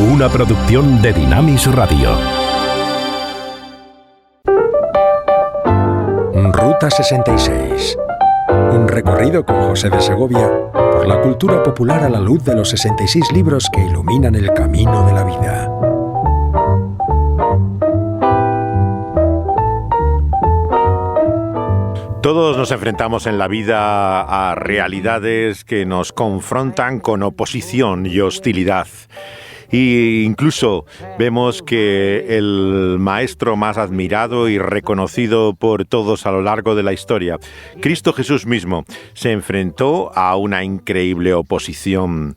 Una producción de Dinamis Radio. Ruta 66. Un recorrido con José de Segovia por la cultura popular a la luz de los 66 libros que iluminan el camino de la vida. Todos nos enfrentamos en la vida a realidades que nos confrontan con oposición y hostilidad. Y incluso vemos que el maestro más admirado y reconocido por todos a lo largo de la historia, Cristo Jesús mismo, se enfrentó a una increíble oposición.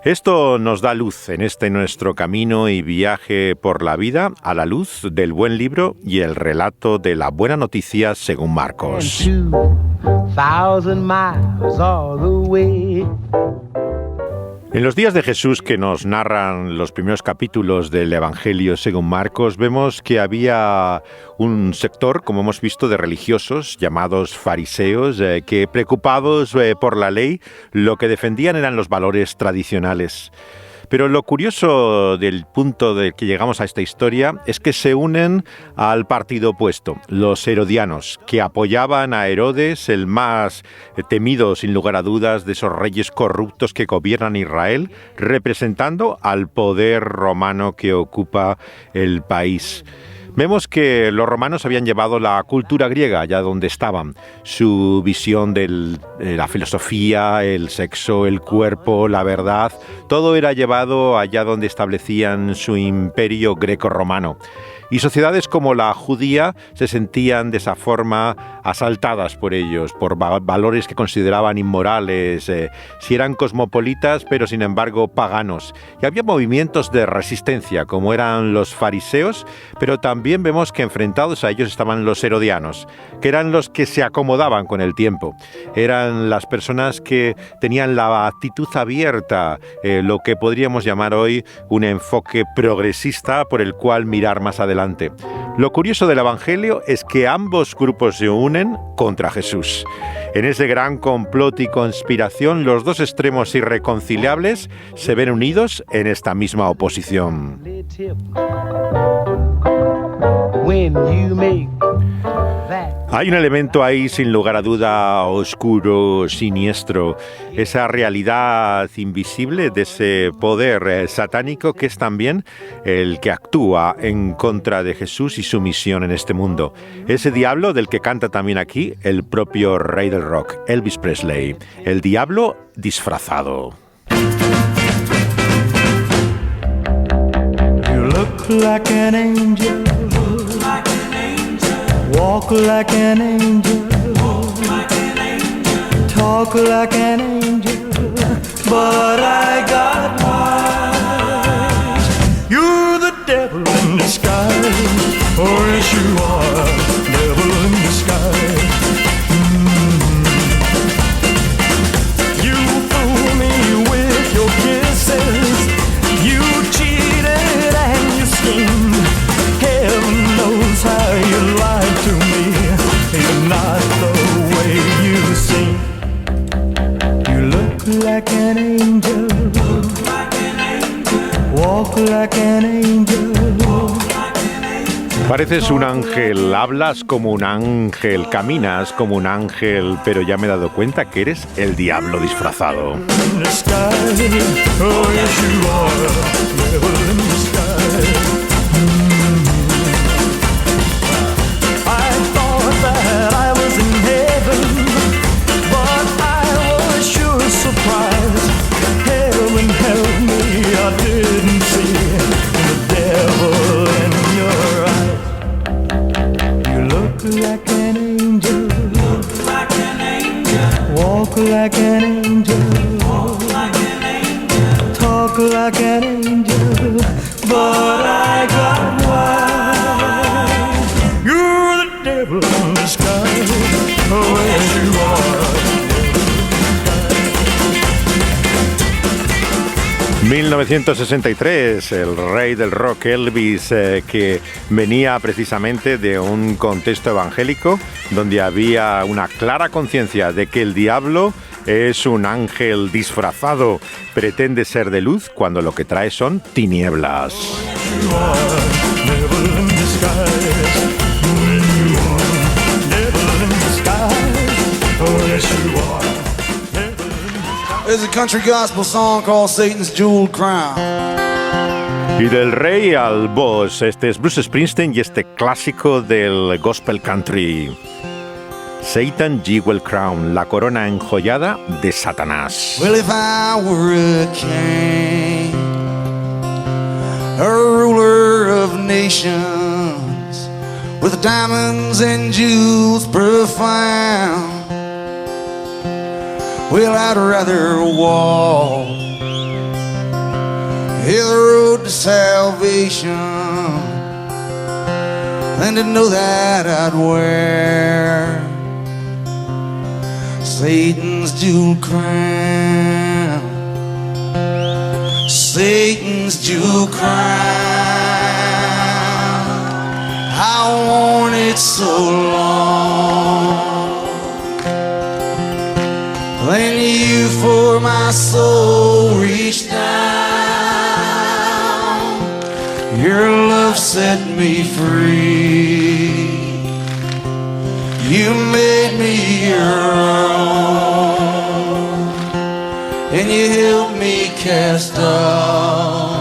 Esto nos da luz en este nuestro camino y viaje por la vida a la luz del buen libro y el relato de la buena noticia según Marcos. En los días de Jesús que nos narran los primeros capítulos del Evangelio según Marcos, vemos que había un sector, como hemos visto, de religiosos llamados fariseos, que preocupados por la ley, lo que defendían eran los valores tradicionales. Pero lo curioso del punto del que llegamos a esta historia es que se unen al partido opuesto, los herodianos, que apoyaban a Herodes, el más temido, sin lugar a dudas, de esos reyes corruptos que gobiernan Israel, representando al poder romano que ocupa el país. Vemos que los romanos habían llevado la cultura griega allá donde estaban. Su visión de la filosofía, el sexo, el cuerpo, la verdad, todo era llevado allá donde establecían su imperio greco-romano. Y sociedades como la judía se sentían de esa forma asaltadas por ellos, por valores que consideraban inmorales, si eran cosmopolitas, pero sin embargo paganos. Y había movimientos de resistencia, como eran los fariseos, pero también vemos que enfrentados a ellos estaban los herodianos, que eran los que se acomodaban con el tiempo. Eran las personas que tenían la actitud abierta, lo que podríamos llamar hoy un enfoque progresista por el cual mirar más adelante. Lo curioso del Evangelio es que ambos grupos se unen contra Jesús. En ese gran complot y conspiración, los dos extremos irreconciliables se ven unidos en esta misma oposición. Hay un elemento ahí, sin lugar a duda, oscuro, siniestro, esa realidad invisible de ese poder satánico que es también el que actúa en contra de Jesús y su misión en este mundo. Ese diablo del que canta también aquí el propio rey del rock, Elvis Presley, el diablo disfrazado. You look like an angel. Walk like an angel, talk like an angel, but I got wise. You're the devil in disguise, oh yes you are, devil in disguise. You fool me with your kisses, you cheated and you schemed. Heaven knows how you lied to me. You're not the way you seem. You look like an angel. Walk like an angel. Pareces un ángel, hablas como un ángel, caminas como un ángel, pero ya me he dado cuenta que eres el diablo disfrazado. Like an angel, talk like an angel, but I got wise. You're the devil in disguise, oh yes you are. 1963, el rey del rock Elvis, que venía precisamente de un contexto evangélico donde había una clara conciencia de que el diablo es un ángel disfrazado, pretende ser de luz cuando lo que trae son tinieblas. There's a country gospel song called Satan's Jeweled Crown. Y del rey al boss, este es Bruce Springsteen y este clásico del gospel country. Satan Jeweled Crown, la corona enjollada de Satanás. Well, if I were a king, a ruler of nations, with diamonds and jewels profound, well, I'd rather walk the road to salvation than to know that I'd wear Satan's jeweled crown. Satan's jeweled crown. I worn it so long. Then you for my soul reached down. Your love set me free. You made me your own. And you helped me cast off.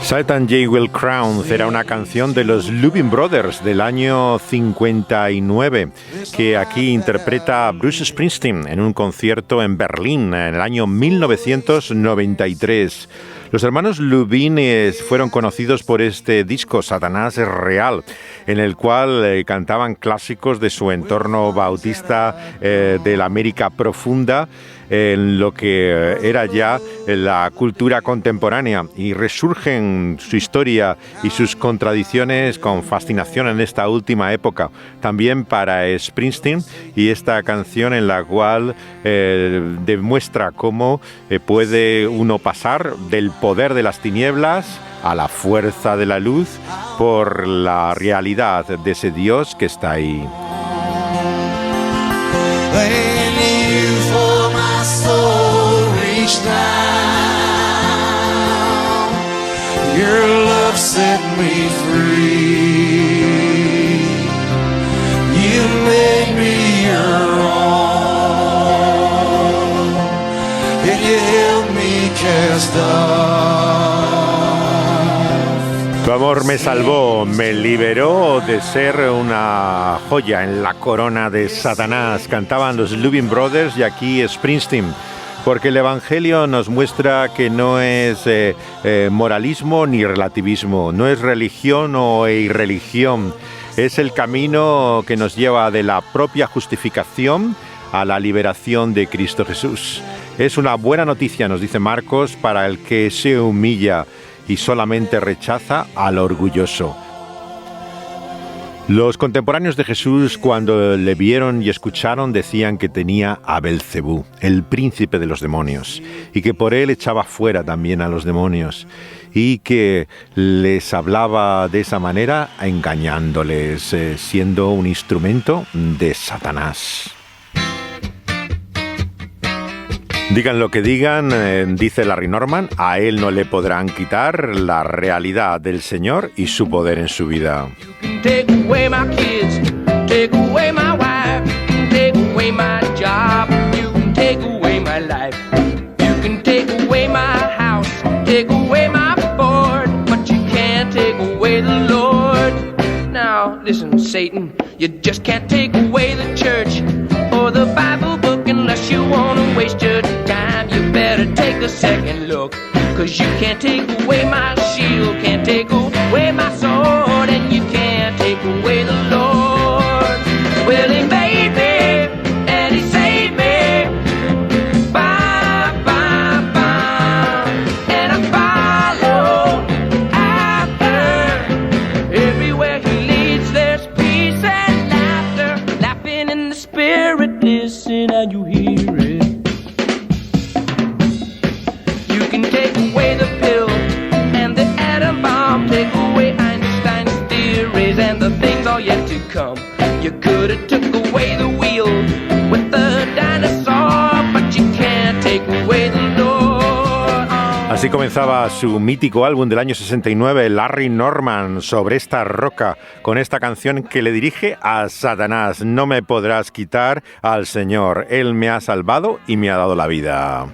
Satan Jeweled Crown será una canción de los Louvin Brothers del año 59 que aquí interpreta Bruce Springsteen en un concierto en Berlín en el año 1993. Los hermanos Louvin fueron conocidos por este disco Satanás es real, en el cual cantaban clásicos de su entorno bautista de la América profunda, en lo que era ya la cultura contemporánea, y resurgen su historia y sus contradicciones con fascinación en esta última época, también para Springsteen, y esta canción en la cual demuestra cómo puede uno pasar del poder de las tinieblas a la fuerza de la luz por la realidad de ese Dios que está ahí. Your love set me free. You made me your own. And you helped me cast off. Tu amor me salvó, me liberó de ser una joya en la corona de Satanás. Cantaban los Louvin Brothers y aquí Springsteen. Porque el Evangelio nos muestra que no es moralismo ni relativismo, no es religión o irreligión, es el camino que nos lleva de la propia justificación a la liberación de Cristo Jesús. Es una buena noticia, nos dice Marcos, para el que se humilla y solamente rechaza al orgulloso. Los contemporáneos de Jesús, cuando le vieron y escucharon, decían que tenía a Belcebú, el príncipe de los demonios, y que por él echaba fuera también a los demonios, y que les hablaba de esa manera, engañándoles, siendo un instrumento de Satanás. Digan lo que digan, dice Larry Norman, a él no le podrán quitar la realidad del Señor y su poder en su vida. Take away my kids, take away my wife, take away my job, you can take away my life. You can take away my house, take away my Ford, but you can't take away the Lord. Now listen, Satan, you just can't take away the church or the Bible book unless you wanna waste your time. You better take a second look, 'cause you can't take away my shield, can't take away my sword, and you can't take away the Lord. Well, he made me and he saved me. Bye, bye, bye. And I follow after. Everywhere he leads there's peace and laughter. Laughing in the spirit, listen and you hear it. You can take away the Así comenzaba su mítico álbum del año 69, Larry Norman, Sobre esta roca, con esta canción que le dirige a Satanás. No me podrás quitar al Señor. Él me ha salvado y me ha dado la vida.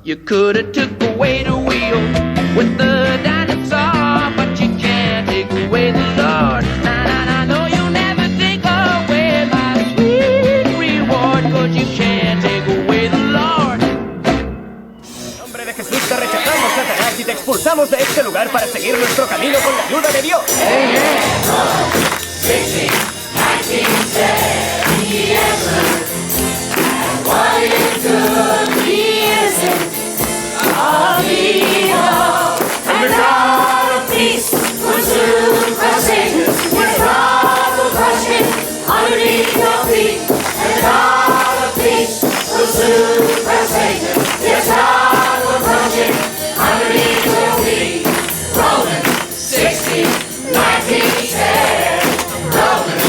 You could have took away the wheel with the dinosaur, but you can't take away the Lord. Nah, no, you'll never take away my sweet reward, 'cause you can't take away the Lord. En nombre de Jesús te rechazamos, Satanás, y te expulsamos de este lugar para seguir nuestro camino con la ayuda de Dios. And the God of peace will soon crush Satan. His rod will crush him underneath your feet. And the God of peace will soon crush Satan. His rod will crush him underneath your feet. Romans 16:19 Romans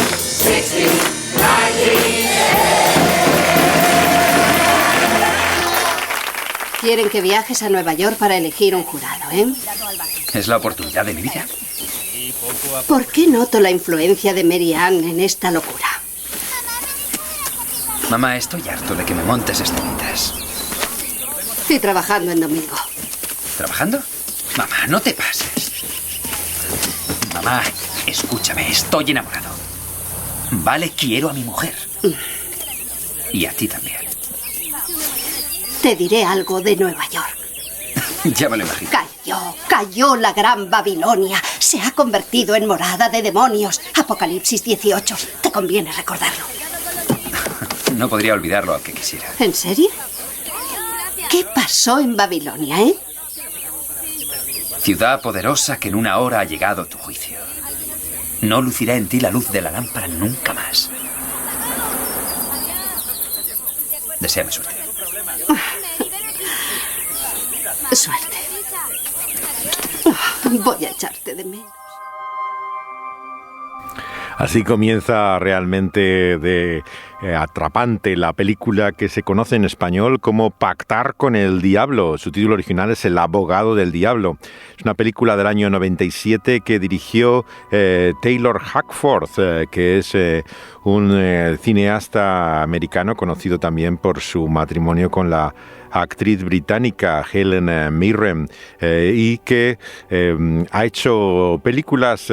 16:19 Quieren que viajes a Nueva York para elegir un jurado, ¿eh? Es la oportunidad de mi vida. ¿Por qué noto la influencia de Mary Ann en esta locura? Mamá, estoy harto de que me montes estrellitas. Estoy trabajando en domingo. ¿Trabajando? Mamá, no te pases. Mamá, escúchame, estoy enamorado. Vale, quiero a mi mujer. Y a ti también. Te diré algo de Nueva York. Ya me lo imagino. Cayó la gran Babilonia. Se ha convertido en morada de demonios. Apocalipsis 18. Te conviene recordarlo. No podría olvidarlo aunque quisiera. ¿En serio? ¿Qué pasó en Babilonia, eh? Ciudad poderosa que en una hora ha llegado tu juicio. No lucirá en ti la luz de la lámpara nunca más. Deséame suerte. Suerte. Voy a echarte de menos. Así comienza realmente de atrapante la película que se conoce en español como Pactar con el Diablo. Su título original es El abogado del diablo. Es una película del año 97 que dirigió Taylor Hackford, que es un cineasta americano conocido también por su matrimonio con la actriz británica Helen Mirren, y que ha hecho películas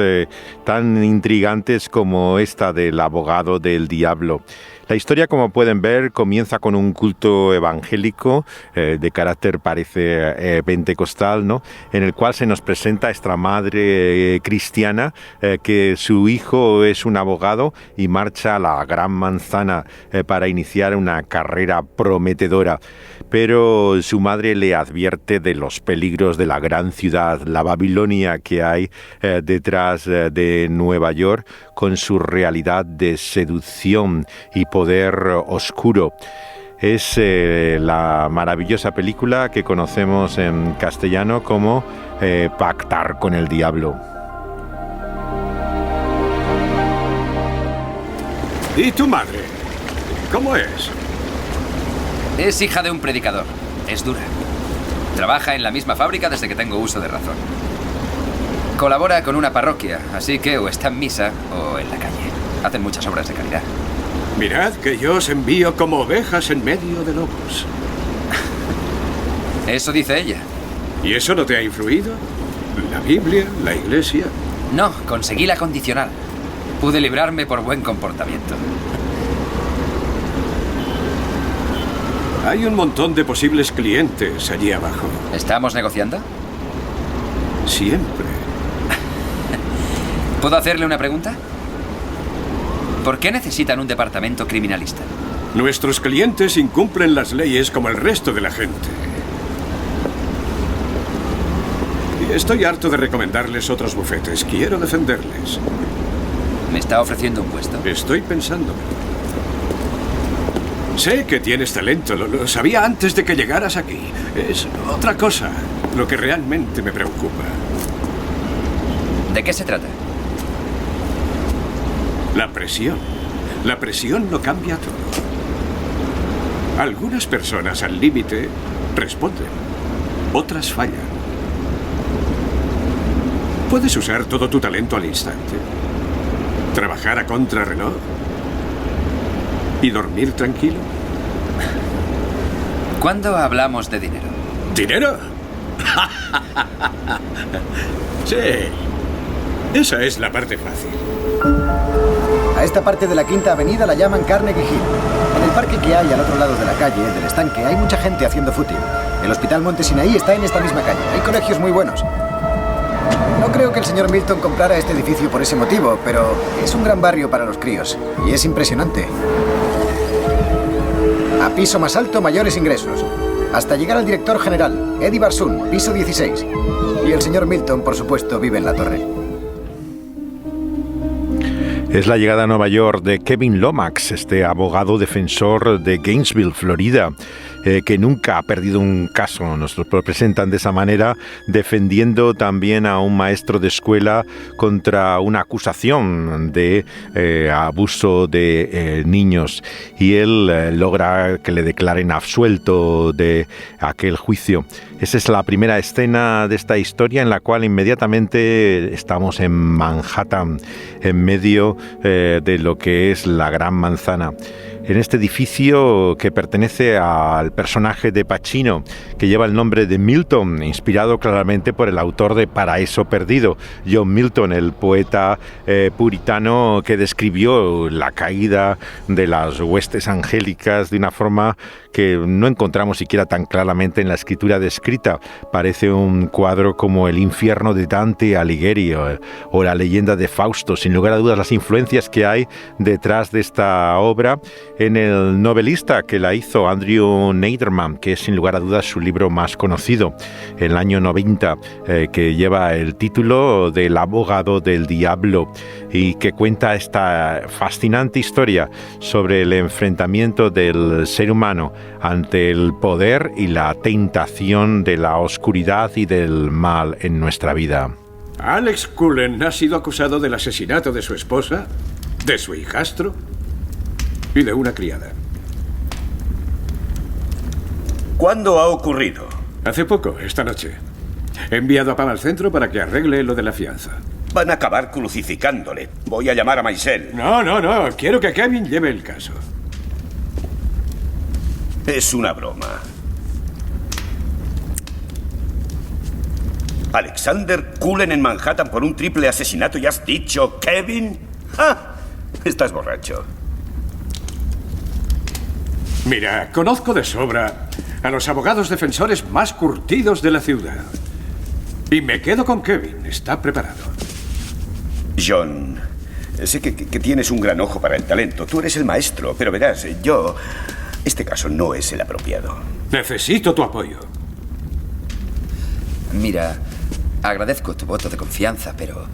tan intrigantes como esta del abogado del diablo. La historia, como pueden ver, comienza con un culto evangélico de carácter, parece, pentecostal, ¿no? En el cual se nos presenta esta madre cristiana que su hijo es un abogado y marcha a la Gran Manzana para iniciar una carrera prometedora. Pero su madre le advierte de los peligros de la gran ciudad, la Babilonia que hay detrás de Nueva York, con su realidad de seducción y poder oscuro. Es la maravillosa película que conocemos en castellano como Pactar con el Diablo. ¿Y tu madre? ¿Cómo es? Es hija de un predicador. Es dura. Trabaja en la misma fábrica desde que tengo uso de razón. Colabora con una parroquia, así que o está en misa o en la calle. Hacen muchas obras de caridad. Mirad que yo os envío como ovejas en medio de lobos. Eso dice ella. ¿Y eso no te ha influido? ¿La Biblia? ¿La iglesia? No, conseguí la condicional. Pude librarme por buen comportamiento. Hay un montón de posibles clientes allí abajo. ¿Estamos negociando? Siempre. ¿Puedo hacerle una pregunta? ¿Por qué necesitan un departamento criminalista? Nuestros clientes incumplen las leyes como el resto de la gente. Y estoy harto de recomendarles otros bufetes. Quiero defenderles. ¿Me está ofreciendo un puesto? Estoy pensándolo. Sé que tienes talento, lo sabía antes de que llegaras aquí. Es otra cosa lo que realmente me preocupa. ¿De qué se trata? La presión. La presión lo cambia todo. Algunas personas al límite responden, otras fallan. Puedes usar todo tu talento al instante, trabajar a contrarreloj y dormir tranquilo. ¿Cuándo hablamos de dinero? ¿Dinero? Sí, esa es la parte fácil. A esta parte de la Quinta Avenida la llaman Carnegie Hill. En el parque que hay al otro lado de la calle, del estanque, hay mucha gente haciendo footing. El Hospital Monte Sinaí está en esta misma calle. Hay colegios muy buenos. No creo que el señor Milton comprara este edificio por ese motivo, pero es un gran barrio para los críos. Y es impresionante. A piso más alto, mayores ingresos. Hasta llegar al director general, Eddie Barsoon, piso 16. Y el señor Milton, por supuesto, vive en la torre. Es la llegada a Nueva York de Kevin Lomax, este abogado defensor de Gainesville, Florida, que nunca ha perdido un caso. Nos lo presentan de esa manera, defendiendo también a un maestro de escuela contra una acusación de abuso de niños. Y él logra que le declaren absuelto de aquel juicio. Esa es la primera escena de esta historia, en la cual inmediatamente estamos en Manhattan, en medio de lo que es la Gran Manzana. En este edificio que pertenece al personaje de Pacino, que lleva el nombre de Milton, inspirado claramente por el autor de Paraíso Perdido, John Milton, el poeta puritano que describió la caída de las huestes angélicas de una forma que no encontramos siquiera tan claramente en la escritura descrita. Parece un cuadro como El infierno de Dante Alighieri o La leyenda de Fausto. Sin lugar a dudas, las influencias que hay detrás de esta obra en el novelista que la hizo, Andrew Neiderman, que es sin lugar a dudas su libro más conocido, en el año 90, que lleva el título del abogado del diablo y que cuenta esta fascinante historia sobre el enfrentamiento del ser humano ante el poder y la tentación de la oscuridad y del mal en nuestra vida. Alex Cullen ha sido acusado del asesinato de su esposa, de su hijastro y de una criada. ¿Cuándo ha ocurrido? Hace poco, esta noche. He enviado a Pam al centro para que arregle lo de la fianza. Van a acabar crucificándole. Voy a llamar a Maisel. No. Quiero que Kevin lleve el caso. Es una broma. Alexander Cullen en Manhattan por un triple asesinato y has dicho Kevin. ¡Ah! Estás borracho. Mira, conozco de sobra a los abogados defensores más curtidos de la ciudad. Y me quedo con Kevin. Está preparado. John, sé que tienes un gran ojo para el talento. Tú eres el maestro, pero verás, este caso no es el apropiado. Necesito tu apoyo. Mira, agradezco tu voto de confianza, pero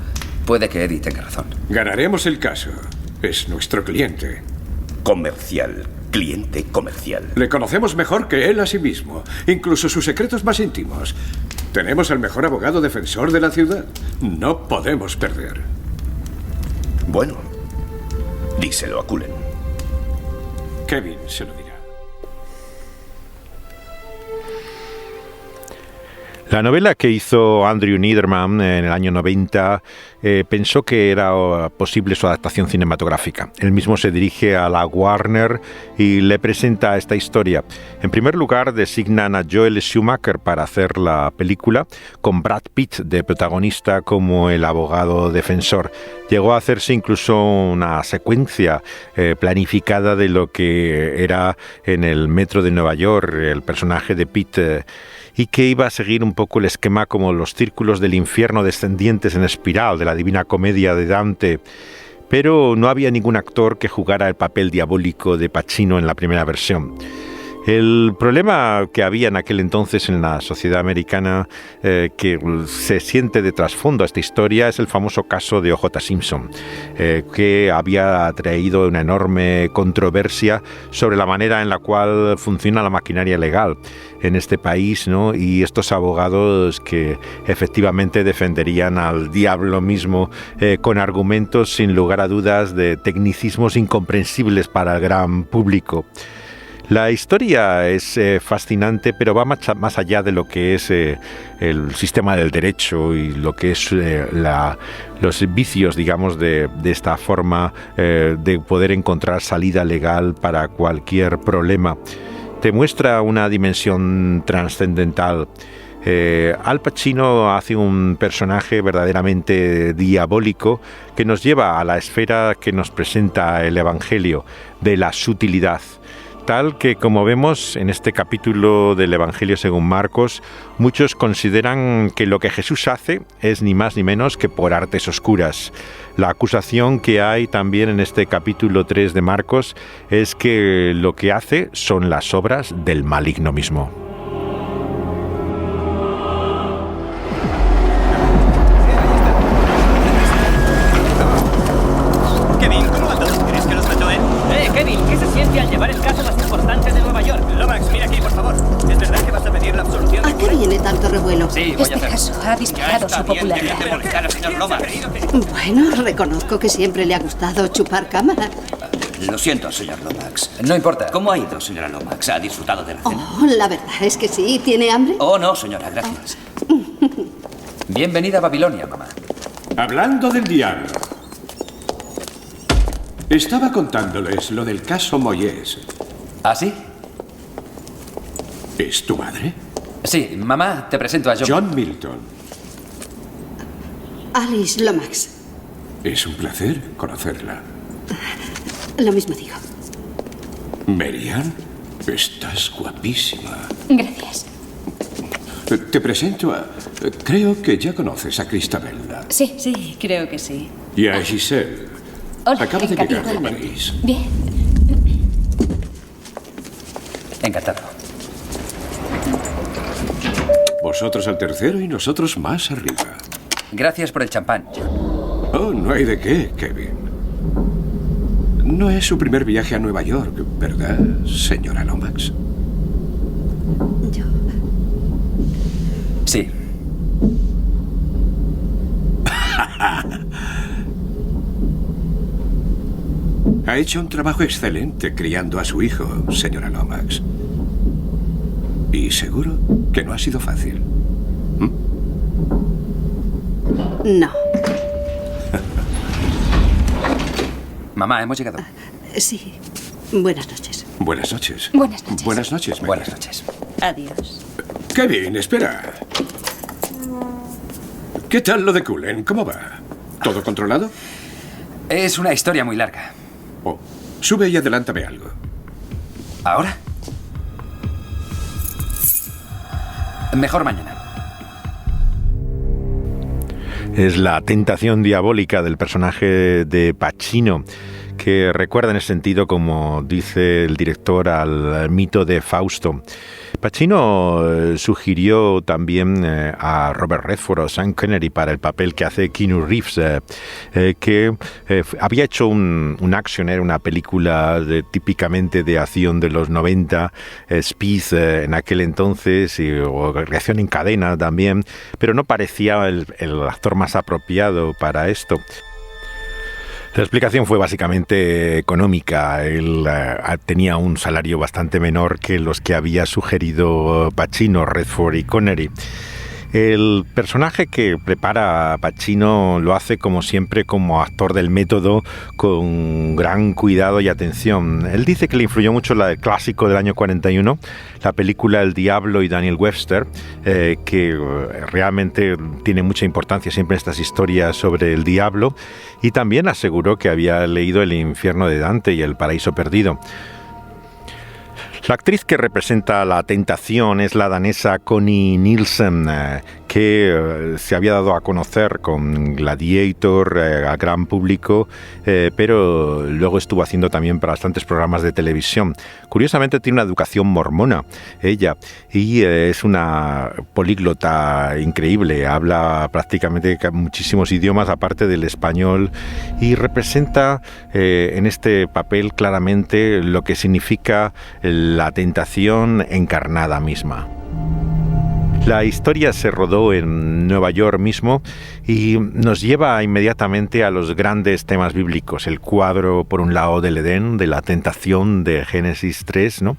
puede que Eddie tenga razón. Ganaremos el caso. Es nuestro cliente. Comercial. Cliente comercial. Le conocemos mejor que él a sí mismo, incluso sus secretos más íntimos. Tenemos al mejor abogado defensor de la ciudad. No podemos perder. Bueno, díselo a Cullen. Kevin se lo dirá. La novela que hizo Andrew Neiderman en el año 90 pensó que era posible su adaptación cinematográfica. Él mismo se dirige a la Warner y le presenta esta historia. En primer lugar, designan a Joel Schumacher para hacer la película, con Brad Pitt de protagonista como el abogado defensor. Llegó a hacerse incluso una secuencia planificada de lo que era en el metro de Nueva York, el personaje de Pitt, y que iba a seguir un poco el esquema como los círculos del infierno descendientes en espiral de la Divina Comedia de Dante, pero no había ningún actor que jugara el papel diabólico de Pacino en la primera versión. El problema que había en aquel entonces en la sociedad americana que se siente de trasfondo a esta historia es el famoso caso de O.J. Simpson, que había traído una enorme controversia sobre la manera en la cual funciona la maquinaria legal en este país, ¿no? Y estos abogados que efectivamente defenderían al diablo mismo con argumentos sin lugar a dudas de tecnicismos incomprensibles para el gran público. La historia es fascinante, pero va más allá de lo que es el sistema del derecho y lo que es los vicios, digamos, de esta forma de poder encontrar salida legal para cualquier problema. Te muestra una dimensión trascendental. Al Pacino hace un personaje verdaderamente diabólico que nos lleva a la esfera que nos presenta el Evangelio, de la sutilidad. Tal que, como vemos en este capítulo del Evangelio según Marcos, muchos consideran que lo que Jesús hace es ni más ni menos que por artes oscuras. La acusación que hay también en este capítulo 3 de Marcos es que lo que hace son las obras del maligno mismo. Kevin, ¿cómo va todo? ¿Crees que los mató él? Kevin, ¿qué se siente al llevar el caso más importante de Nueva York? Lomax, mira aquí, por favor. ¿Es verdad que vas a pedir la absolución? ¿A qué viene tanto revuelo? Sí, voy a hacerlo. caso ha disparado su popularidad. Bueno, reconozco que siempre le ha gustado chupar cámara. Lo siento, señor Lomax. No importa. ¿Cómo ha ido, señora Lomax? ¿Ha disfrutado de la cena? Oh, la verdad es que sí. ¿Tiene hambre? Oh, no, señora, gracias. Bienvenida a Babilonia, mamá. Hablando del diablo. Estaba contándoles lo del caso Moyes. ¿Ah, sí? ¿Es tu madre? Sí, mamá, te presento a John Milton. Alice Lomax. Es un placer conocerla. Lo mismo digo. Marian, estás guapísima. Gracias. Te presento a... Creo que ya conoces a Cristabella. Sí, creo que sí. Y a Giselle. Hola, Acaba de llegar de igualmente. París. Bien. Encantado. Vosotros al tercero y nosotros más arriba. Gracias por el champán. Oh, no hay de qué, Kevin. No es su primer viaje a Nueva York, ¿verdad, señora Lomax? Sí. Ha hecho un trabajo excelente criando a su hijo, señora Lomax. Y seguro que no ha sido fácil. No. Mamá, hemos llegado. Sí. Buenas noches. Buenas noches. Buenas noches. Buenas noches, Mary. Buenas noches. Adiós. Kevin, espera. ¿Qué tal lo de Cullen? ¿Cómo va? ¿Todo controlado? Es una historia muy larga. Oh, sube y adelántame algo. ¿Ahora? Mejor mañana. Es la tentación diabólica del personaje de Pacino, que recuerda en ese sentido, como dice el director, al mito de Fausto. Pacino sugirió también a Robert Redford o Sean Connery para el papel que hace Keanu Reeves, que había hecho un actioner, una película típicamente de acción de los 90, Speed en aquel entonces, o Reacción en cadena también, pero no parecía el actor más apropiado para esto. La explicación fue básicamente económica. Él tenía un salario bastante menor que los que había sugerido Pacino, Redford y Connery. El personaje que prepara a Pacino lo hace, como siempre, como actor del método, con gran cuidado y atención. Él dice que le influyó mucho el clásico del año 41, la película El Diablo y Daniel Webster, que realmente tiene mucha importancia siempre en estas historias sobre el diablo, y también aseguró que había leído El infierno de Dante y El paraíso perdido. La actriz que representa la tentación es la danesa Connie Nielsen, que se había dado a conocer con Gladiator a gran público, pero luego estuvo haciendo también para bastantes programas de televisión. Curiosamente tiene una educación mormona, ella, y es una políglota increíble, habla prácticamente muchísimos idiomas aparte del español y representa en este papel claramente lo que significa la tentación encarnada misma. La historia se rodó en Nueva York mismo y nos lleva inmediatamente a los grandes temas bíblicos. El cuadro, por un lado, del Edén, de la tentación de Génesis 3, ¿no?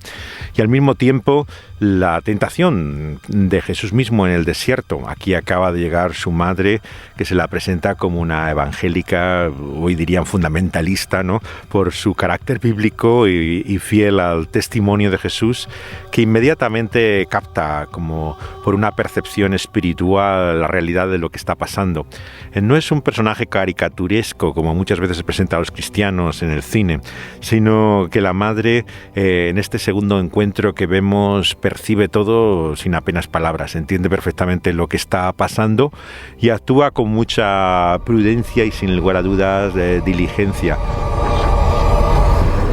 Y al mismo tiempo la tentación de Jesús mismo en el desierto. Aquí acaba de llegar su madre, que se la presenta como una evangélica, hoy dirían fundamentalista, ¿no? Por su carácter bíblico y fiel al testimonio de Jesús, que inmediatamente capta como por una percepción espiritual la realidad de lo que está pasando. No es un personaje caricaturesco como muchas veces se presenta a los cristianos en el cine, sino que la madre en este segundo encuentro que vemos percibe todo sin apenas palabras, entiende perfectamente lo que está pasando y actúa con mucha prudencia y sin lugar a dudas diligencia.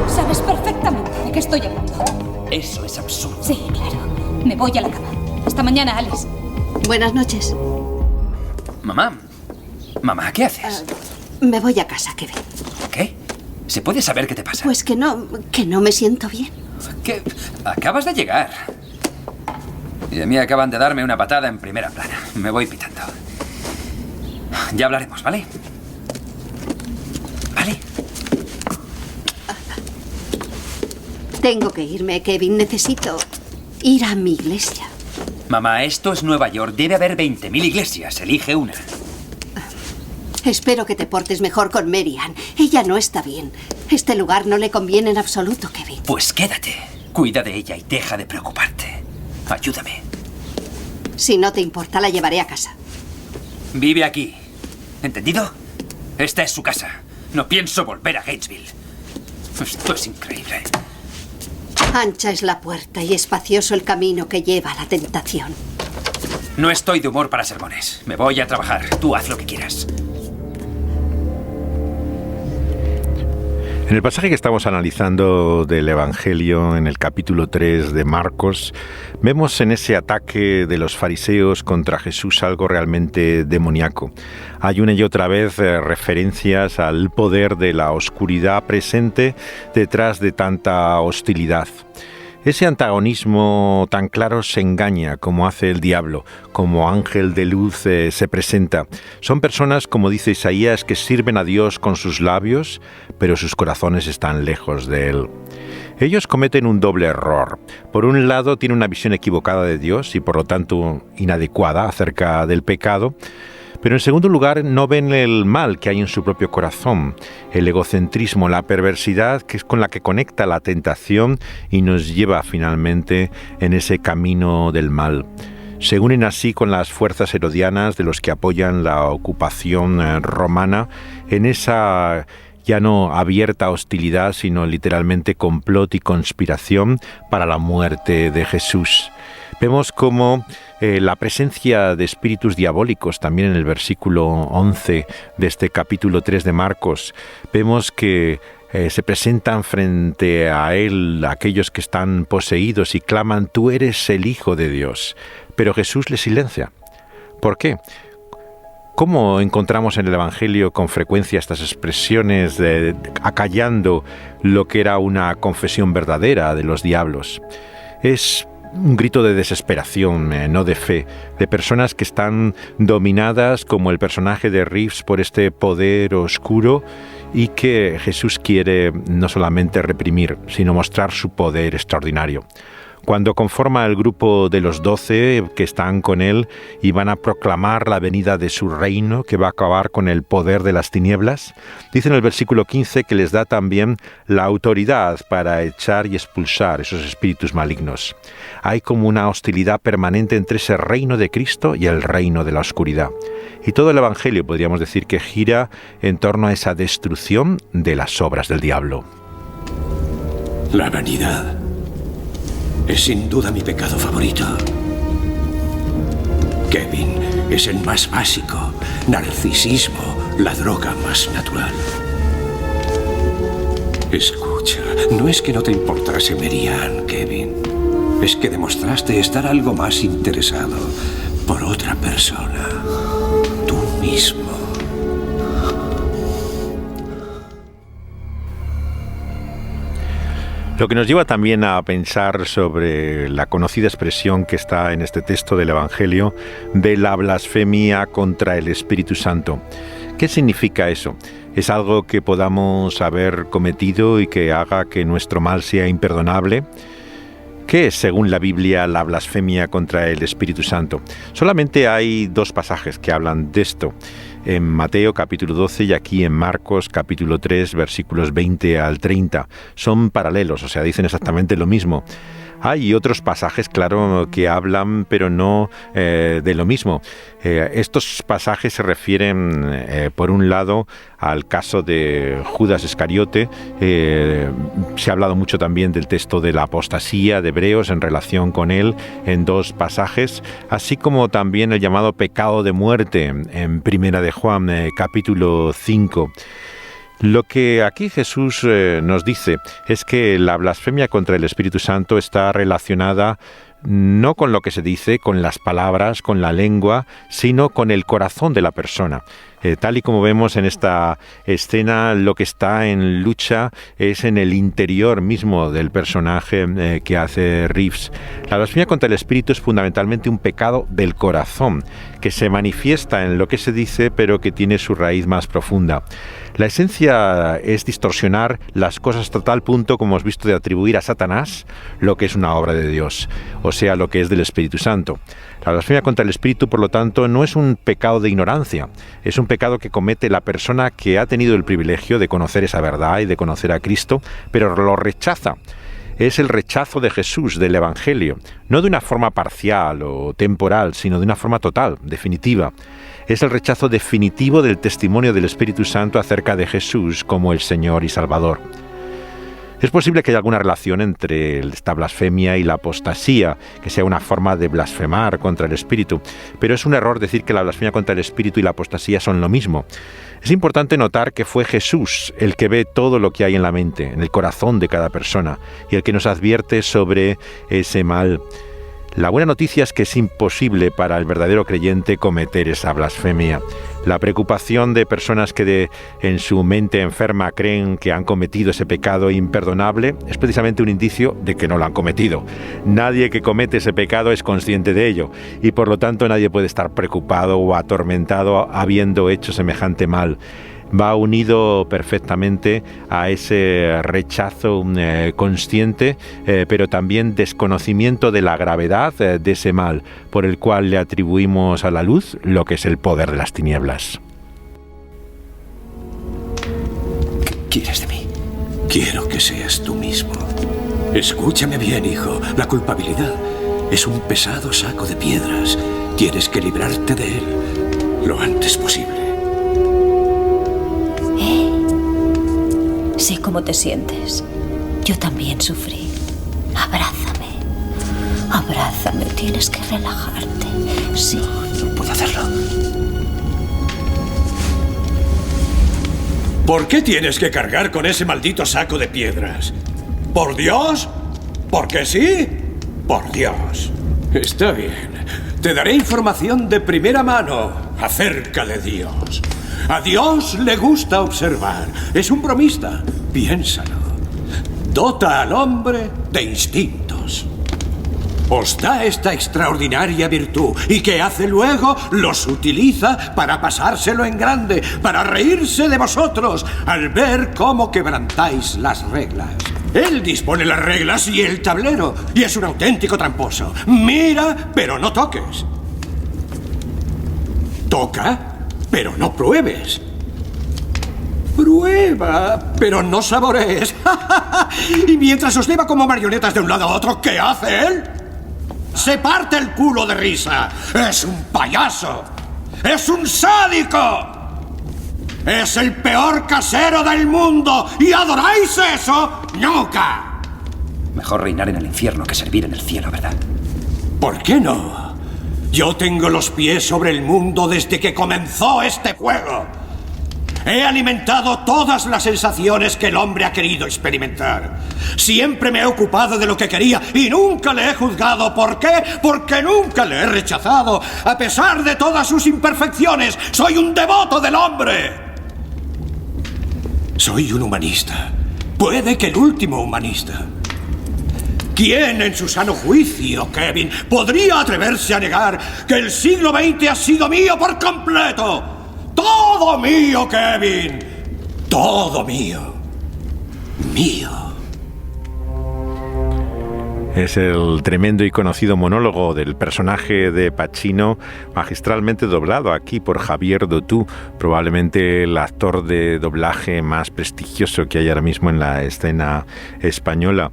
Sabes perfectamente de qué estoy hablando. Eso es absurdo. Sí, claro. Me voy a la cama. Hasta mañana, Alice. Buenas noches. Mamá, ¿qué haces? Me voy a casa, Kevin. ¿Qué? ¿Se puede saber qué te pasa? Pues que no me siento bien. ¿Qué? Acabas de llegar. Y a mí acaban de darme una patada en primera plana. Me voy pitando. Ya hablaremos, ¿vale? ¿Vale? Tengo que irme, Kevin. Necesito ir a mi iglesia. Mamá, esto es Nueva York. Debe haber 20.000 iglesias. Elige una. Espero que te portes mejor con Mary Ann. Ella no está bien. Este lugar no le conviene en absoluto, Kevin. Pues quédate. Cuida de ella y deja de preocuparte. Ayúdame. Si no te importa, la llevaré a casa. Vive aquí. ¿Entendido? Esta es su casa. No pienso volver a Gatesville. Esto es increíble. Ancha es la puerta y espacioso el camino que lleva a la tentación. No estoy de humor para sermones. Me voy a trabajar. Tú haz lo que quieras. En el pasaje que estamos analizando del Evangelio, en el capítulo 3 de Marcos, vemos en ese ataque de los fariseos contra Jesús algo realmente demoníaco. Hay una y otra vez referencias al poder de la oscuridad presente detrás de tanta hostilidad. Ese antagonismo tan claro se engaña como hace el diablo, como ángel de luz se presenta. Son personas, como dice Isaías, que sirven a Dios con sus labios, pero sus corazones están lejos de Él. Ellos cometen un doble error. Por un lado, tienen una visión equivocada de Dios y por lo tanto inadecuada acerca del pecado. Pero en segundo lugar, no ven el mal que hay en su propio corazón, el egocentrismo, la perversidad que es con la que conecta la tentación y nos lleva finalmente en ese camino del mal. Se unen así con las fuerzas herodianas de los que apoyan la ocupación romana en esa ya no abierta hostilidad, sino literalmente complot y conspiración para la muerte de Jesús. Vemos cómo la presencia de espíritus diabólicos también en el versículo 11 de este capítulo 3 de Marcos. Vemos que se presentan frente a él aquellos que están poseídos y claman: tú eres el Hijo de Dios. Pero Jesús les silencia. ¿Por qué? ¿Cómo encontramos en el Evangelio con frecuencia estas expresiones acallando lo que era una confesión verdadera de los diablos? Es un grito de desesperación, no de fe, de personas que están dominadas como el personaje de Reeves por este poder oscuro y que Jesús quiere no solamente reprimir, sino mostrar su poder extraordinario. Cuando conforma el grupo de los 12 que están con él y van a proclamar la venida de su reino que va a acabar con el poder de las tinieblas, dice en el versículo 15 que les da también la autoridad para echar y expulsar esos espíritus malignos. Hay como una hostilidad permanente entre ese reino de Cristo y el reino de la oscuridad. Y todo el Evangelio podríamos decir que gira en torno a esa destrucción de las obras del diablo. La vanidad es sin duda mi pecado favorito. Kevin es el más básico. Narcisismo, la droga más natural. Escucha, no es que no te importase Merian, Kevin. Es que demostraste estar algo más interesado por otra persona. Tú mismo. Lo que nos lleva también a pensar sobre la conocida expresión que está en este texto del Evangelio de la blasfemia contra el Espíritu Santo. ¿Qué significa eso? ¿Es algo que podamos haber cometido y que haga que nuestro mal sea imperdonable? ¿Qué es, según la Biblia, la blasfemia contra el Espíritu Santo? Solamente hay 2 pasajes que hablan de esto. En Mateo capítulo 12 y aquí en Marcos capítulo 3 versículos 20 al 30. Son paralelos, o sea, dicen exactamente lo mismo. Hay otros pasajes, claro, que hablan, pero no de lo mismo. Estos pasajes se refieren, por un lado, al caso de Judas Iscariote. Se ha hablado mucho también del texto de la apostasía de Hebreos en relación con él en 2 pasajes, así como también el llamado pecado de muerte en Primera de Juan, capítulo 5. Lo que aquí Jesús nos dice es que la blasfemia contra el Espíritu Santo está relacionada no con lo que se dice, con las palabras, con la lengua, sino con el corazón de la persona. Tal y como vemos en esta escena, lo que está en lucha es en el interior mismo del personaje que hace Reeves. La blasfemia contra el Espíritu es fundamentalmente un pecado del corazón, que se manifiesta en lo que se dice, pero que tiene su raíz más profunda. La esencia es distorsionar las cosas hasta tal punto, como hemos visto, de atribuir a Satanás lo que es una obra de Dios, o sea, lo que es del Espíritu Santo. La blasfemia contra el Espíritu, por lo tanto, no es un pecado de ignorancia, es un pecado que comete la persona que ha tenido el privilegio de conocer esa verdad y de conocer a Cristo, pero lo rechaza. Es el rechazo de Jesús, del Evangelio, no de una forma parcial o temporal, sino de una forma total, definitiva. Es el rechazo definitivo del testimonio del Espíritu Santo acerca de Jesús como el Señor y Salvador. Es posible que haya alguna relación entre esta blasfemia y la apostasía, que sea una forma de blasfemar contra el Espíritu, pero es un error decir que la blasfemia contra el Espíritu y la apostasía son lo mismo. Es importante notar que fue Jesús el que ve todo lo que hay en la mente, en el corazón de cada persona, y el que nos advierte sobre ese mal. La buena noticia es que es imposible para el verdadero creyente cometer esa blasfemia. La preocupación de personas que en su mente enferma creen que han cometido ese pecado imperdonable es precisamente un indicio de que no lo han cometido. Nadie que comete ese pecado es consciente de ello y por lo tanto nadie puede estar preocupado o atormentado habiendo hecho semejante mal. Va unido perfectamente a ese rechazo consciente, pero también desconocimiento de la gravedad de ese mal, por el cual le atribuimos a la luz lo que es el poder de las tinieblas. ¿Qué quieres de mí? Quiero que seas tú mismo. Escúchame bien, hijo. La culpabilidad es un pesado saco de piedras. Tienes que librarte de él lo antes posible. Sé cómo te sientes. Yo también sufrí. Abrázame. Abrázame. Tienes que relajarte. Sí. No puedo hacerlo. ¿Por qué tienes que cargar con ese maldito saco de piedras? ¿Por Dios? ¿Porque sí? Por Dios. Está bien. Te daré información de primera mano acerca de Dios. A Dios le gusta observar. Es un bromista. Piénsalo. Dota al hombre de instintos. Os da esta extraordinaria virtud. ¿Y qué hace luego? Los utiliza para pasárselo en grande, para reírse de vosotros, al ver cómo quebrantáis las reglas. Él dispone las reglas y el tablero, y es un auténtico tramposo. Mira, pero no toques. Toca, pero no pruebes. Prueba, pero no saborees. Y mientras os lleva como marionetas de un lado a otro, ¿qué hace él? Se parte el culo de risa. Es un payaso. Es un sádico. Es el peor casero del mundo. ¿Y adoráis eso? ¡Nunca! Mejor reinar en el infierno que servir en el cielo, ¿verdad? ¿Por qué no? Yo tengo los pies sobre el mundo desde que comenzó este juego. He alimentado todas las sensaciones que el hombre ha querido experimentar. Siempre me he ocupado de lo que quería y nunca le he juzgado. ¿Por qué? Porque nunca le he rechazado. A pesar de todas sus imperfecciones, soy un devoto del hombre. Soy un humanista. Puede que el último humanista. ¿Quién en su sano juicio, Kevin, podría atreverse a negar que el siglo XX ha sido mío por completo? ¡Todo mío, Kevin! ¡Todo mío! ¡Mío! Es el tremendo y conocido monólogo del personaje de Pacino, magistralmente doblado aquí por Javier Dotú, probablemente el actor de doblaje más prestigioso que hay ahora mismo en la escena española.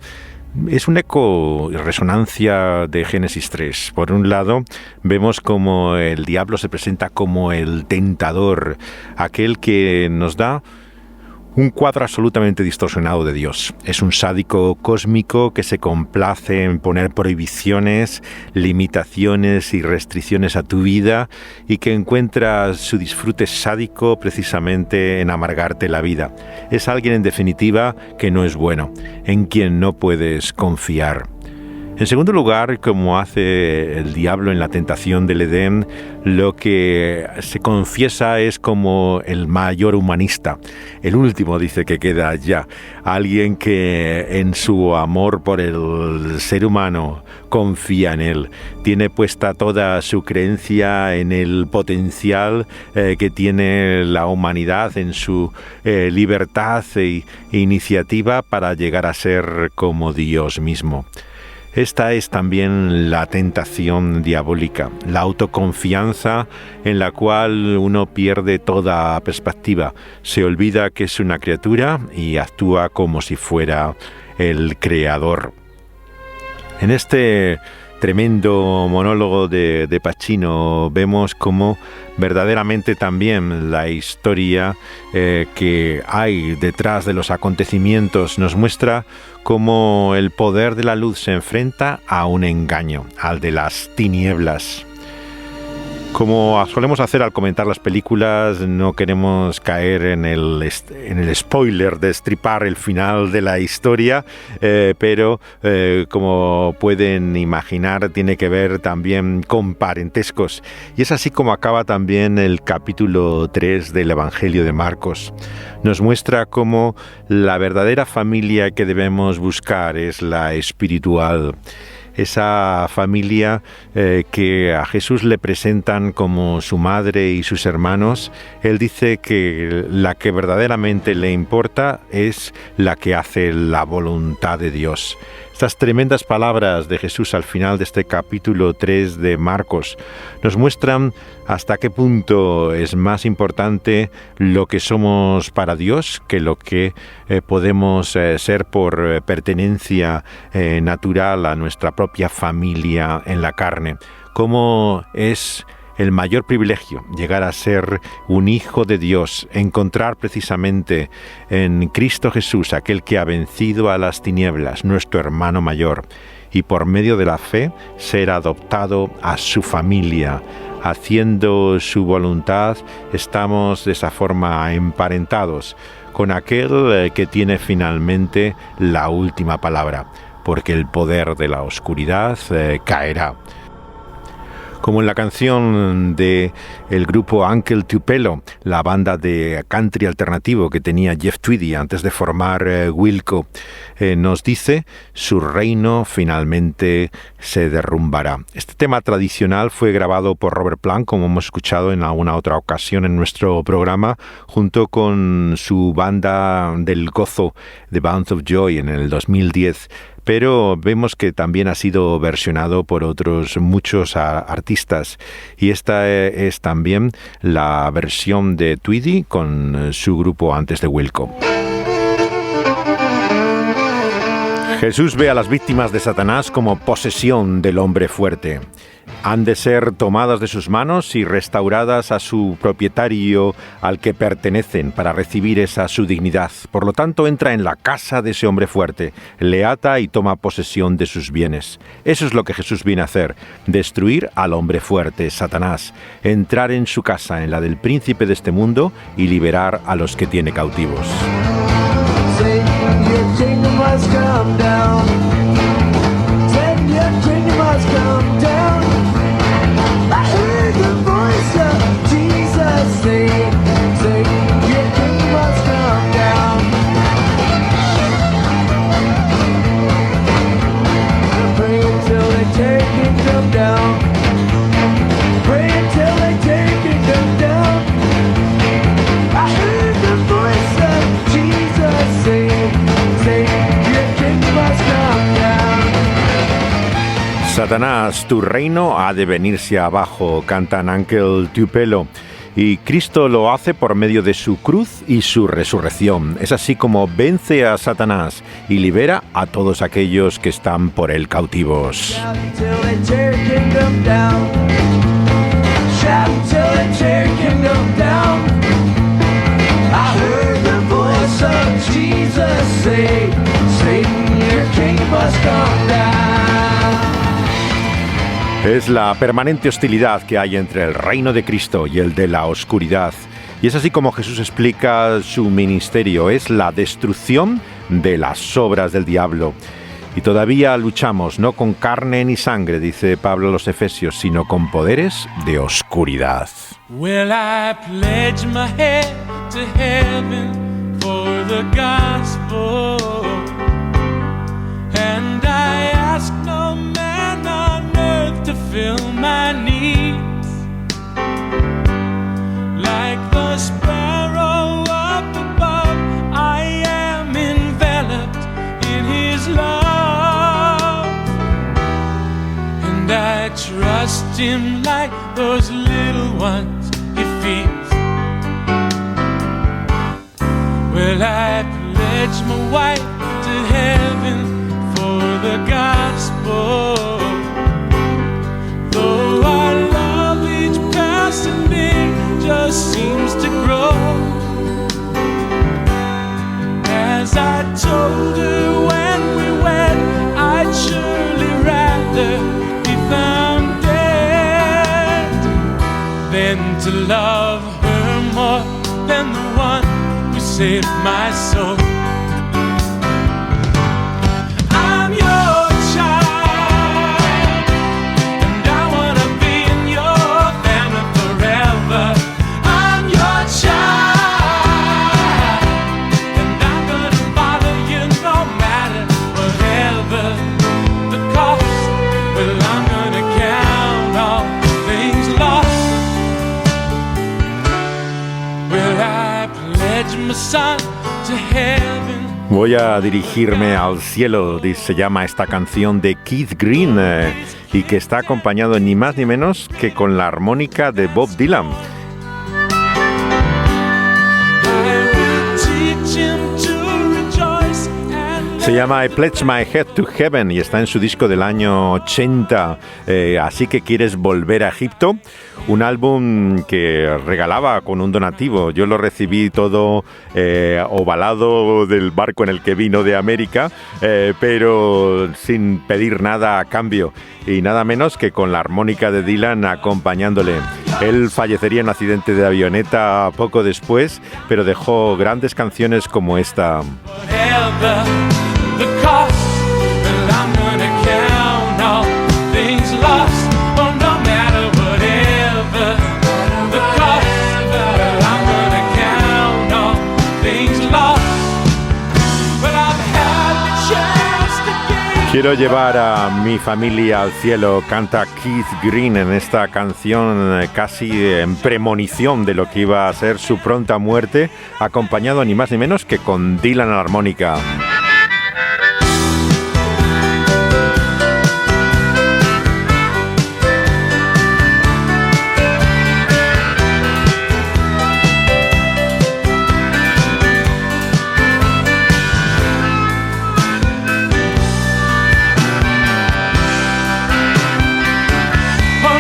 Es un eco y resonancia de Génesis 3. Por un lado, vemos como el diablo se presenta como el tentador, aquel que nos da un cuadro absolutamente distorsionado de Dios. Es un sádico cósmico que se complace en poner prohibiciones, limitaciones y restricciones a tu vida y que encuentra su disfrute sádico precisamente en amargarte la vida. Es alguien, en definitiva, que no es bueno, en quien no puedes confiar. En segundo lugar, como hace el diablo en la tentación del Edén, lo que se confiesa es como el mayor humanista. El último dice que queda ya. Alguien que en su amor por el ser humano confía en él. Tiene puesta toda su creencia en el potencial que tiene la humanidad, en su libertad e iniciativa para llegar a ser como Dios mismo. Esta es también la tentación diabólica, la autoconfianza en la cual uno pierde toda perspectiva, se olvida que es una criatura y actúa como si fuera el creador. En este tremendo monólogo de Pacino vemos cómo verdaderamente también la historia que hay detrás de los acontecimientos nos muestra cómo el poder de la luz se enfrenta a un engaño, al de las tinieblas. Como solemos hacer al comentar las películas, no queremos caer en el spoiler de destripar el final de la historia, pero como pueden imaginar, tiene que ver también con parentescos. Y es así como acaba también el capítulo 3 del Evangelio de Marcos. Nos muestra cómo la verdadera familia que debemos buscar es la espiritual. Esa familia que a Jesús le presentan como su madre y sus hermanos, él dice que la que verdaderamente le importa es la que hace la voluntad de Dios. Estas tremendas palabras de Jesús al final de este capítulo 3 de Marcos nos muestran hasta qué punto es más importante lo que somos para Dios que lo que podemos ser por pertenencia natural a nuestra propia familia en la carne. Cómo es el mayor privilegio llegar a ser un hijo de Dios, encontrar precisamente en Cristo Jesús aquel que ha vencido a las tinieblas, nuestro hermano mayor, y por medio de la fe ser adoptado a su familia. Haciendo su voluntad, estamos de esa forma emparentados con aquel que tiene finalmente la última palabra, porque el poder de la oscuridad caerá. Como en la canción de el grupo Uncle Tupelo, la banda de country alternativo que tenía Jeff Tweedy antes de formar Wilco, nos dice, su reino finalmente se derrumbará. Este tema tradicional fue grabado por Robert Plant, como hemos escuchado en alguna otra ocasión en nuestro programa, junto con su banda del gozo, The Band of Joy, en el 2010. Pero vemos que también ha sido versionado por otros muchos artistas, y esta es también la versión de Tweedy con su grupo antes de Wilco. Jesús ve a las víctimas de Satanás como posesión del hombre fuerte. han de ser tomadas de sus manos y restauradas a su propietario al que pertenecen para recibir su dignidad. Por lo tanto, entra en la casa de ese hombre fuerte, le ata y toma posesión de sus bienes. Eso es lo que Jesús viene a hacer, destruir al hombre fuerte, Satanás, entrar en su casa, en la del príncipe de este mundo, y liberar a los que tiene cautivos. Satanás, tu reino ha de venirse abajo, cantan Uncle Tupelo. Y Cristo lo hace por medio de su cruz y su resurrección. Es así como vence a Satanás y libera a todos aquellos que están por él cautivos. Es la permanente hostilidad que hay entre el reino de Cristo y el de la oscuridad. Y es así como Jesús explica su ministerio. Es la destrucción de las obras del diablo. Y todavía luchamos no con carne ni sangre, dice Pablo a los Efesios, sino con poderes de oscuridad. Well, I pledge my head to heaven for the gospel, and I ask no man on earth to fill my needs. Like the sparrow up above, I am enveloped in his love, and I trust him like those little ones he feeds. Well, I pledge my wife to heaven for the gospel, though our love each passing day just seems to grow. As I told her when we wed, I'd surely rather be found dead than to love her more than the one who saved my soul. I'm your child, and I wanna be in your family forever. I'm your child, and I'm gonna follow you no matter whatever the cost. Well, I'm gonna count all things lost. Well, I pledge my son to heaven. Voy a dirigirme al cielo, se llama esta canción de Keith Green, y que está acompañado ni más ni menos que con la armónica de Bob Dylan. Se llama I Pledge My Head to Heaven y está en su disco del año 80, Así que quieres volver a Egipto, un álbum que regalaba con un donativo. Yo lo recibí todo ovalado del barco en el que vino de América, pero sin pedir nada a cambio, y nada menos que con la armónica de Dylan acompañándole. Él fallecería en un accidente de avioneta poco después, pero dejó grandes canciones como esta. The cost, well, I'm gonna count all things lost. Oh, no matter whatever the cost, well, I'm gonna count all things lost. Well, I've had the chance to gain. Quiero llevar a mi familia al cielo, canta Keith Green en esta canción casi en premonición de lo que iba a ser su pronta muerte, acompañado ni más ni menos que con Dylan a la armónica. Oh,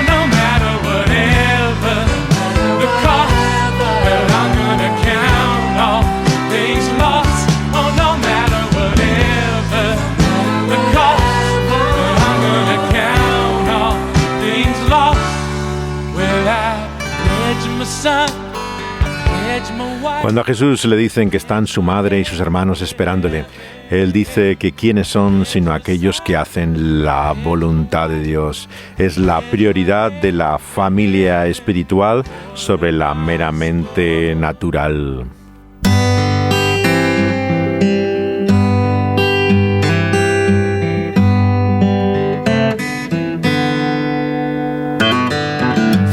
sun. Cuando a Jesús le dicen que están su madre y sus hermanos esperándole, Él dice que quiénes son sino aquellos que hacen la voluntad de Dios. Es la prioridad de la familia espiritual sobre la meramente natural.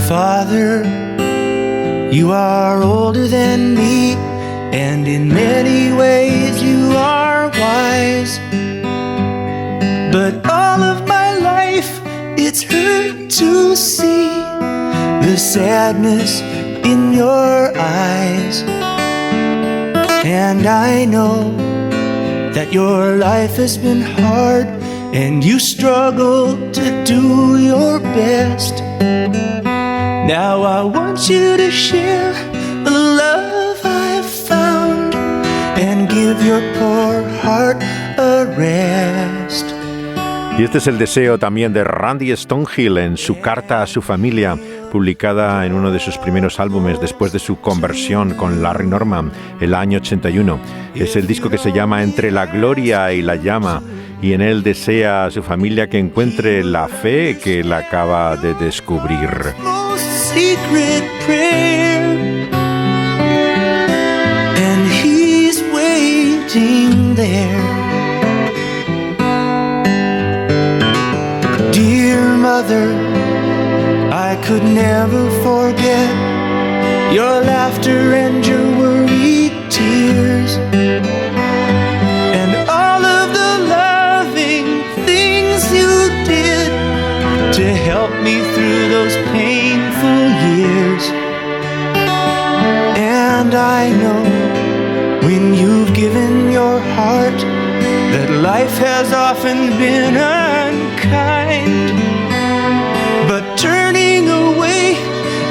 Father, you are older than me, and in many ways you are wise. But all of my life it's hurt to see the sadness in your eyes. And I know that your life has been hard, and you struggle to do your best. Now I want you to share the love I've found and give your poor heart a rest. Y este es el deseo también de Randy Stonehill en su carta a su familia, publicada en uno de sus primeros álbumes después de su conversión con Larry Norman, el año 81. Es el disco que se llama Entre la Gloria y la Llama, y en él desea a su familia que encuentre la fe que él acaba de descubrir. Secret prayer, and he's waiting there. Dear mother, I could never forget your laughter and your worried tears, and all of the loving things you did to help me through those painful years. And I know when you've given your heart that life has often been unkind, but turning away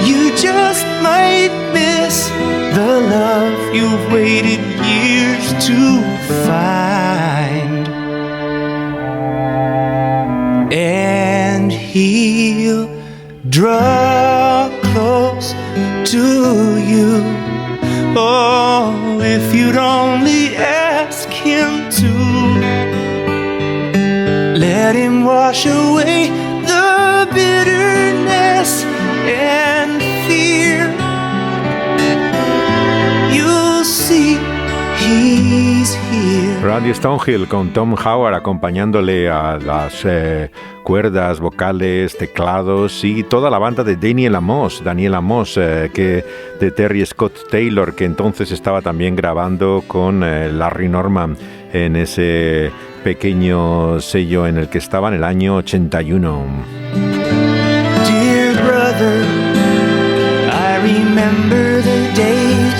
you just might miss the love you've waited years to find. And he'll draw close to you. Oh, if you'd only ask him to. Let him wash away the bitterness and fear. You'll see he's here. Randy Stonehill con Tom Howard acompañándole a las cuerdas, vocales, teclados y toda la banda de Daniel Amos, que de Terry Scott Taylor, que entonces estaba también grabando con Larry Norman en ese pequeño sello en el que estaba en el año 81. Dear brother, I remember the days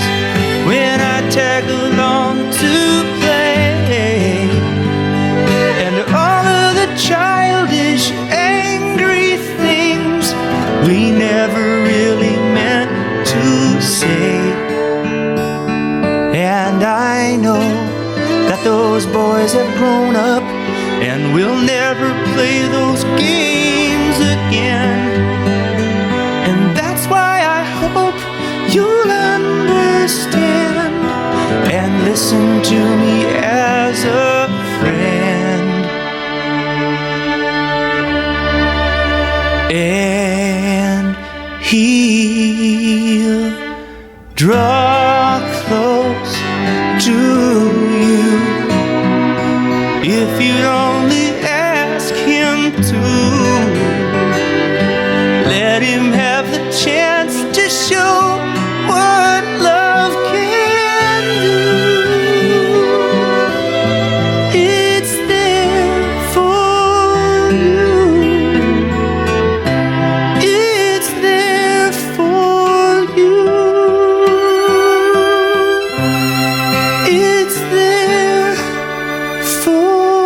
when I tagged along to play, and all of the childish, angry things we never really meant to say. And I know that those boys have grown up and will never play those games again. And that's why I hope you'll understand and listen to me as a friend. And he'll draw close to you if you'd only ask him to. Let him have the chance to show what love can do. It's there for you. It's there for you. It's there for you.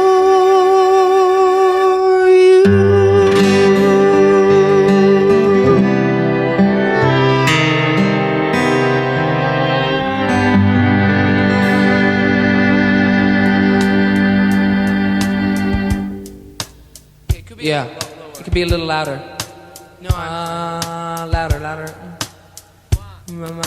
Yeah, it could be a little louder. No, louder, louder. Mama.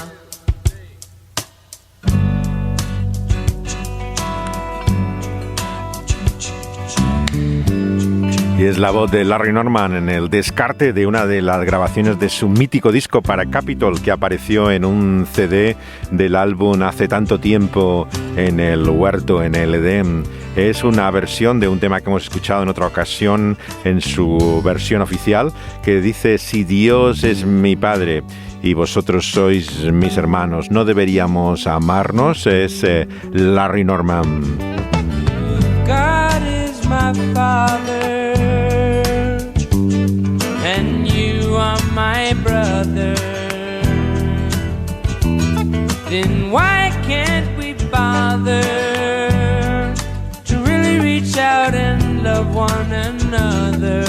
Y es la voz de Larry Norman en el descarte de una de las grabaciones de su mítico disco para Capitol, que apareció en un CD del álbum hace tanto tiempo en el huerto, en el Edén. Es una versión de un tema que hemos escuchado en otra ocasión en su versión oficial, que dice: si Dios es mi padre y vosotros sois mis hermanos, ¿no deberíamos amarnos? Es Larry Norman. God is my father, and you are my brother. Then why can't we bother to really reach out and love one another?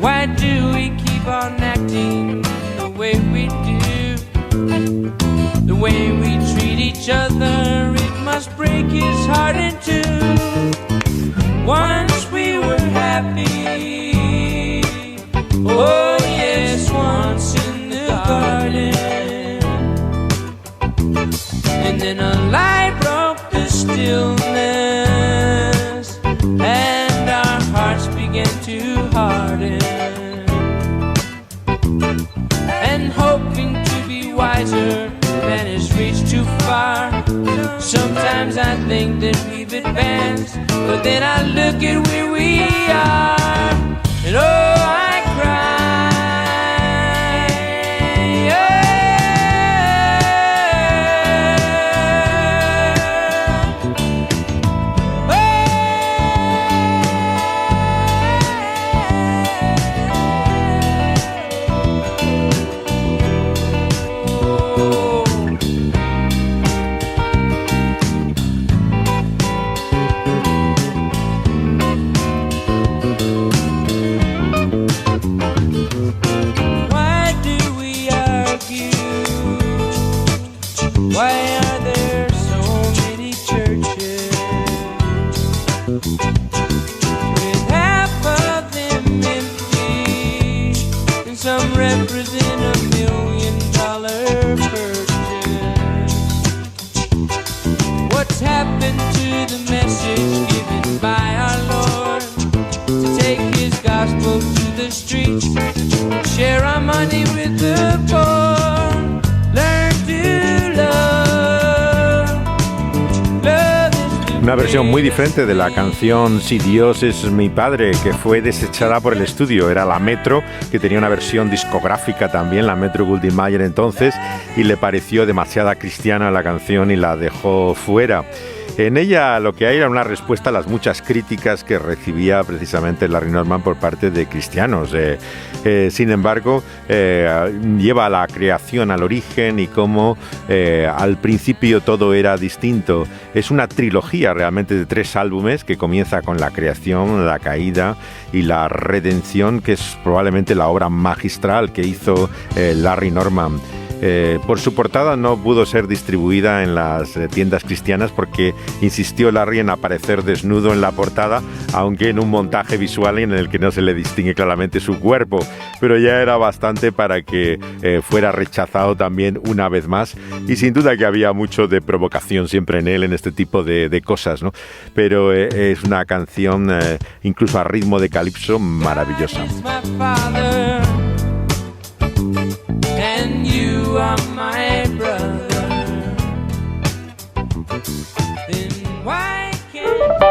Why do we keep on acting the way we do? The way we treat each other, it must break his heart in two. Once we were happy, oh yes, once in the garden. And then a lie broke the stillness, and our hearts began to harden. And hoping to be wiser than has reached too far. Sometimes I think that we've advanced, but then I look at where we are, and oh, I cry. Una versión muy diferente de la canción Si Dios es mi padre, que fue desechada por el estudio. Era la Metro, que tenía una versión discográfica también, la Metro Goldwyn Mayer entonces, y le pareció demasiada cristiana la canción y la dejó fuera. En ella lo que hay era una respuesta a las muchas críticas que recibía precisamente Larry Norman por parte de cristianos. Sin embargo, lleva a la creación, al origen y cómo al principio todo era distinto. Es una trilogía realmente de 3 álbumes que comienza con la creación, la caída y la redención, que es probablemente la obra magistral que hizo Larry Norman. Por su portada no pudo ser distribuida en las tiendas cristianas porque insistió Larry en aparecer desnudo en la portada, aunque en un montaje visual en el que no se le distingue claramente su cuerpo, pero ya era bastante para que fuera rechazado también una vez más, y sin duda que había mucho de provocación siempre en él, en este tipo de cosas, ¿no? Pero es una canción incluso a ritmo de calipso maravillosa. And you are my brother. Then why can't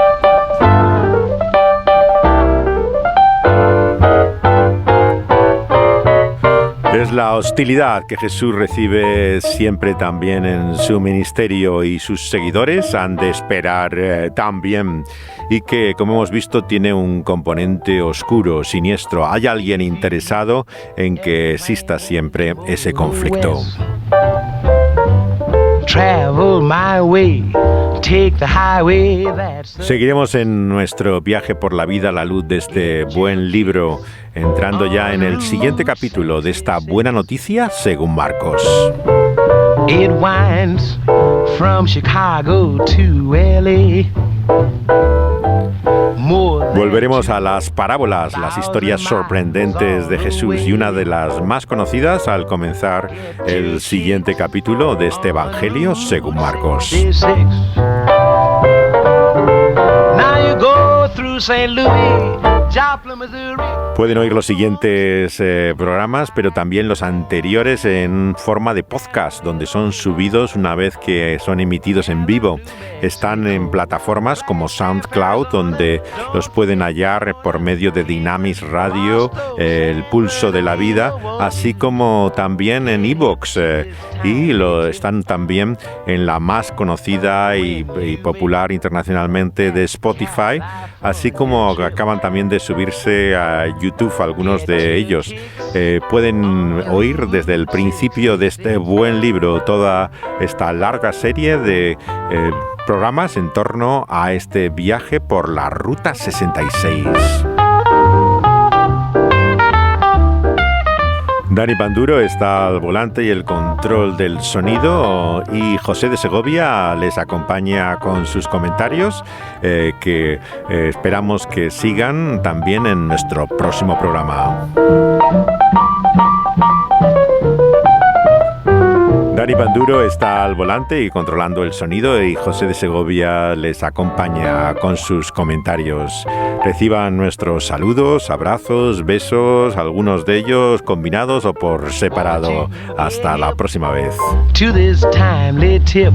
Es la hostilidad que Jesús recibe siempre también en su ministerio, y sus seguidores han de esperar también, y que, como hemos visto, tiene un componente oscuro, siniestro. Hay alguien interesado en que exista siempre ese conflicto. Seguiremos en nuestro viaje por la vida a la luz de este buen libro, entrando ya en el siguiente capítulo de esta buena noticia según Marcos. It winds from Chicago to LA. Volveremos a las parábolas, las historias sorprendentes de Jesús, y una de las más conocidas al comenzar el siguiente capítulo de este Evangelio según Marcos. Now you go through St. Louis, Joplin, Missouri. Pueden oír los siguientes programas, pero también los anteriores en forma de podcast, donde son subidos una vez que son emitidos en vivo. Están en plataformas como SoundCloud, donde los pueden hallar por medio de Dynamis Radio, El Pulso de la Vida, así como también en iVoox, y están también en la más conocida y popular internacionalmente de Spotify, así como acaban también de subirse a YouTube algunos de ellos. Pueden oír desde el principio de este buen libro toda esta larga serie de programas en torno a este viaje por la Ruta 66. Dani Panduro está al volante y el control del sonido, y José de Segovia les acompaña con sus comentarios, que esperamos que sigan también en nuestro próximo programa. Dani Panduro está al volante y controlando el sonido, y José de Segovia les acompaña con sus comentarios. Reciban nuestros saludos, abrazos, besos, algunos de ellos combinados o por separado. Hasta la próxima vez. To this timely tip.